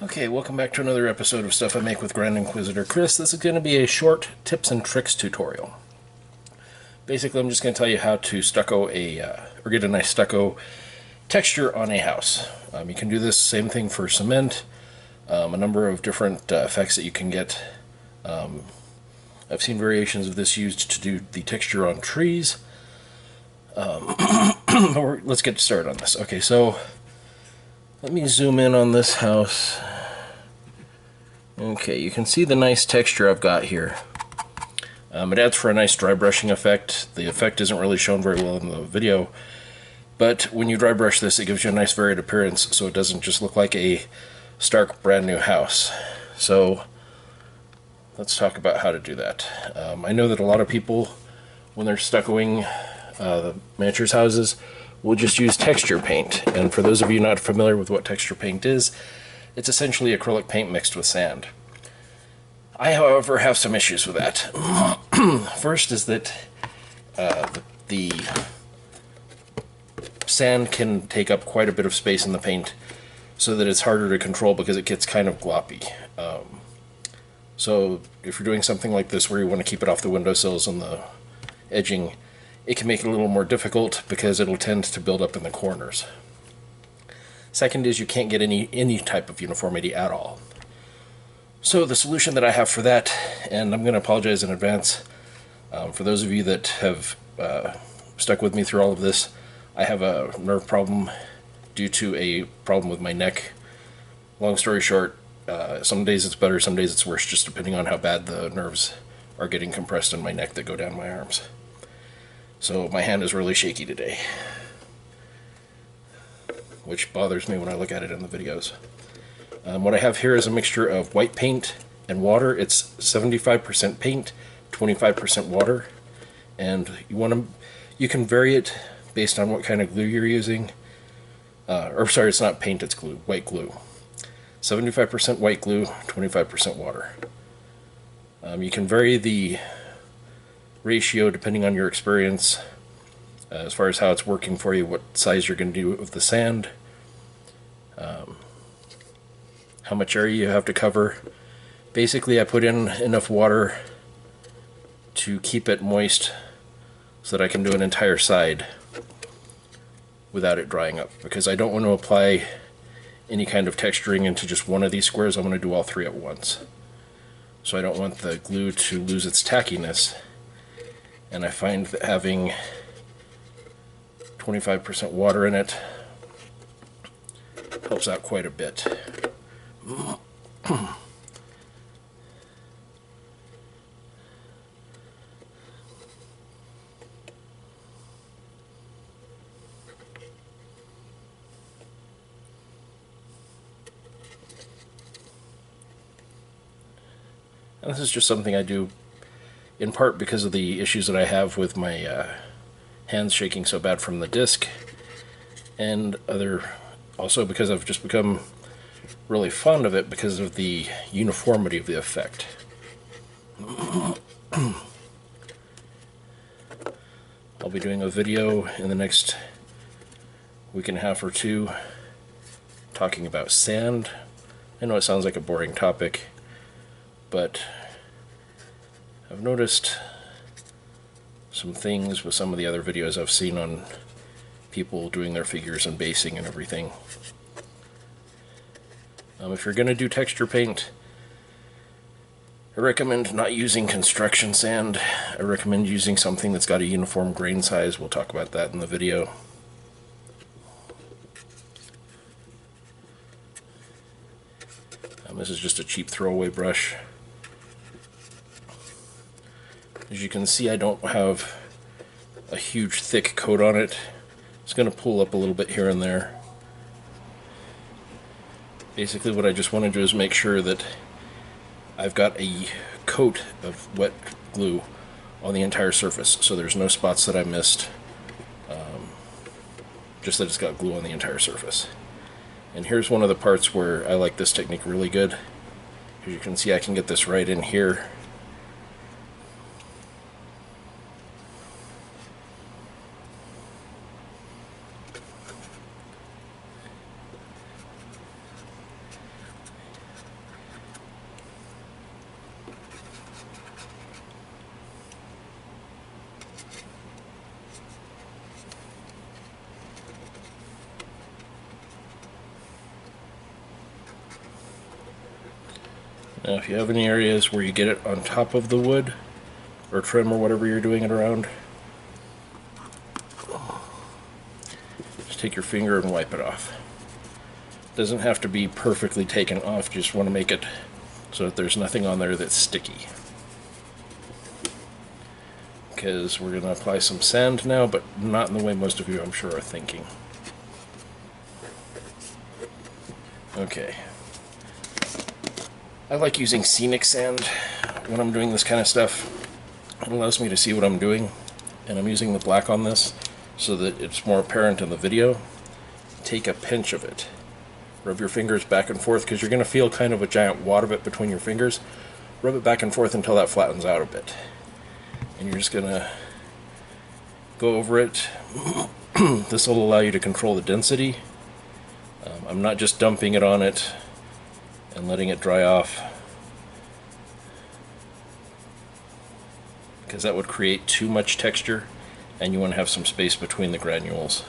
Okay, welcome back to another episode of Stuff I Make with Grand Inquisitor Chris. This is going to be a short tips and tricks tutorial. Basically, I'm just going to tell you how to stucco or get a nice stucco texture on a house. You can do this same thing for cement, a number of different effects that you can get. I've seen variations of this used to do the texture on trees. Let's get started on this. Okay, so let me zoom in on this house. Okay, you can see the nice texture I've got here. It adds for a nice dry brushing effect. The effect isn't really shown very well in the video, but when you dry brush this, it gives you a nice varied appearance, so it doesn't just look like a stark brand new house. So let's talk about how to do that. I know that a lot of people, when they're stuccoing miniatures houses, will just use texture paint. And for those of you not familiar with what texture paint is, it's essentially acrylic paint mixed with sand. I, however, have some issues with that. First is that the sand can take up quite a bit of space in the paint, so that it's harder to control because it gets kind of gloppy. So if you're doing something like this where you want to keep it off the windowsills and the edging, it can make it a little more difficult because it'll tend to build up in the corners. Second is you can't get any type of uniformity at all. So the solution that I have for that, and I'm going to apologize in advance for those of you that have stuck with me through all of this, I have a nerve problem due to a problem with my neck. Long story short, some days it's better, some days it's worse, just depending on how bad the nerves are getting compressed in my neck that go down my arms. So my hand is really shaky today, which bothers me when I look at it in the videos. What I have here is a mixture of white paint and water. It's 75% paint, 25% water, and you can vary it based on what kind of glue you're using. Sorry, it's not paint, it's glue, white glue. 75% white glue, 25% water. You can vary the ratio depending on your experience as far as how it's working for you, what size you're going to do of the sand, how much area you have to cover. Basically, I put in enough water to keep it moist so that I can do an entire side without it drying up, because I don't want to apply any kind of texturing into just one of these squares. I want to do all three at once. So I don't want the glue to lose its tackiness, and I find that having 25% water in it helps out quite a bit. And this is just something I do in part because of the issues that I have with my hands shaking so bad from the disc, and also because I've just become really fond of it because of the uniformity of the effect. I'll be doing a video in the next week and a half or two talking about sand. I know it sounds like a boring topic, but I've noticed some things with some of the other videos I've seen on people doing their figures and basing and everything. If you're going to do texture paint, I recommend not using construction sand. I recommend using something that's got a uniform grain size. We'll talk about that in the video. This is just a cheap throwaway brush. As you can see, I don't have a huge thick coat on it. It's going to pull up a little bit here and there. Basically what I just want to do is make sure that I've got a coat of wet glue on the entire surface, so there's no spots that I missed, just that it's got glue on the entire surface. And here's one of the parts where I like this technique really good. As you can see, I can get this right in here. Now if you have any areas where you get it on top of the wood or trim or whatever you're doing it around, just take your finger and wipe it off. It doesn't have to be perfectly taken off, you just want to make it so that there's nothing on there that's sticky. Because we're going to apply some sand now, but not in the way most of you, I'm sure, are thinking. Okay. I like using scenic sand when I'm doing this kind of stuff. It allows me to see what I'm doing, and I'm using the black on this so that it's more apparent in the video. Take a pinch of it. Rub your fingers back and forth, because you're going to feel kind of a giant wad of it between your fingers. Rub it back and forth until that flattens out a bit. And you're just going to go over it. This will allow you to control the density. I'm not just dumping it on it and letting it dry off, because that would create too much texture, and you want to have some space between the granules.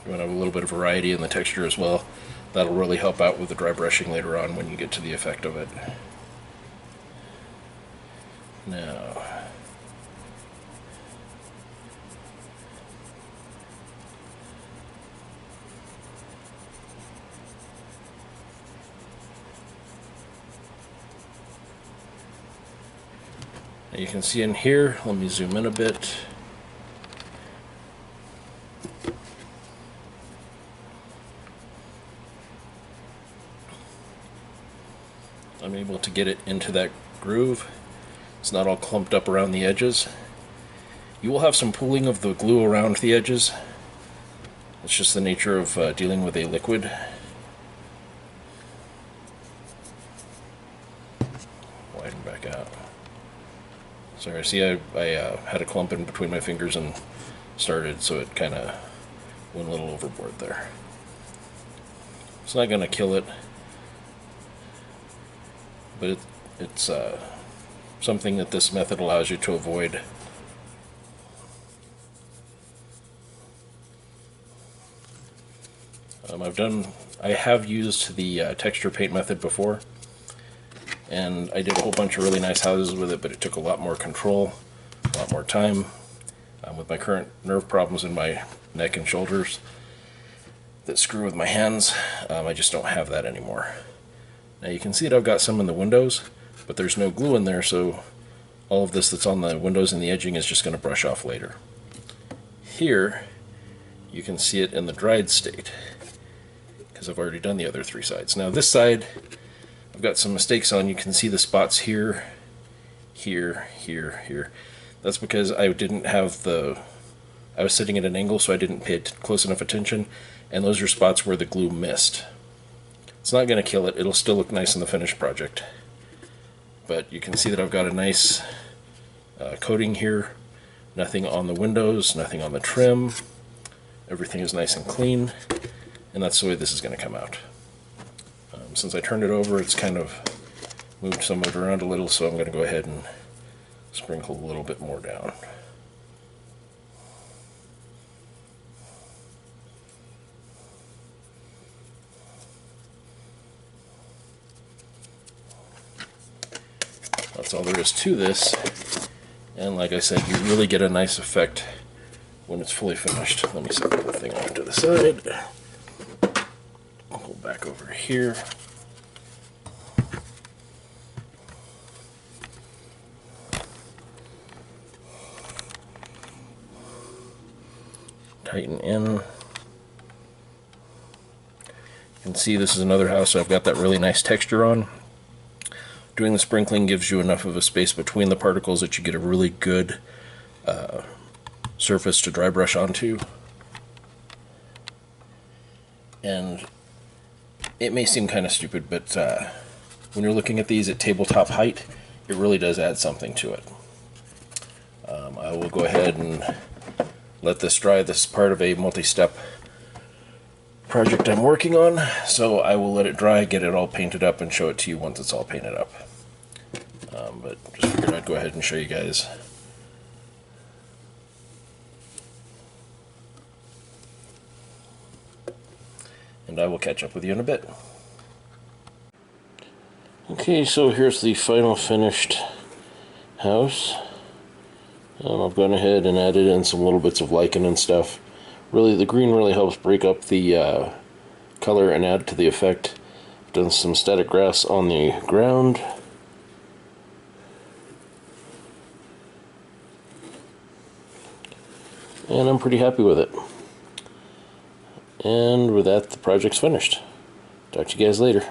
You want to have a little bit of variety in the texture as well. That'll really help out with the dry brushing later on when you get to the effect of it. Now, you can see in here, let me zoom in a bit. I'm able to get it into that groove. It's not all clumped up around the edges. You will have some pooling of the glue around the edges. It's just the nature of dealing with a liquid. Widen back out. Sorry, see I had a clump in between my fingers and started, so it kind of went a little overboard there. It's not going to kill it, but it's something that this method allows you to avoid. I have used the texture paint method before, and I did a whole bunch of really nice houses with it, but it took a lot more control, a lot more time. With my current nerve problems in my neck and shoulders that screw with my hands, I just don't have that anymore. Now you can see that I've got some in the windows, but there's no glue in there, so all of this that's on the windows and the edging is just going to brush off later. Here, you can see it in the dried state, because I've already done the other three sides. Now this side, I've got some mistakes on. You can see the spots here, here, here, here. That's because I didn't have I was sitting at an angle, so I didn't pay close enough attention, and those are spots where the glue missed. It's not going to kill it. It'll still look nice in the finished project. But you can see that I've got a nice coating here. Nothing on the windows, nothing on the trim. Everything is nice and clean, and that's the way this is going to come out. Since I turned it over, it's kind of moved some of it around a little, so I'm going to go ahead and sprinkle a little bit more down. That's all there is to this, and like I said, you really get a nice effect when it's fully finished. Let me set the whole thing off to the side. I'll go back over here. Tighten in. You can see this is another house, so I've got that really nice texture on. Doing the sprinkling gives you enough of a space between the particles that you get a really good surface to dry brush onto. And it may seem kind of stupid, but when you're looking at these at tabletop height, it really does add something to it. I will go ahead and let this dry. This is part of a multi-step project I'm working on, so I will let it dry, get it all painted up, and show it to you once it's all painted up. But just figured I'd go ahead and show you guys. and I will catch up with you in a bit. Okay, so here's the final finished house. I've gone ahead and added in some little bits of lichen and stuff. Really, the green really helps break up the color and add to the effect. I've done some static grass on the ground. And I'm pretty happy with it. And with that, the project's finished. Talk to you guys later.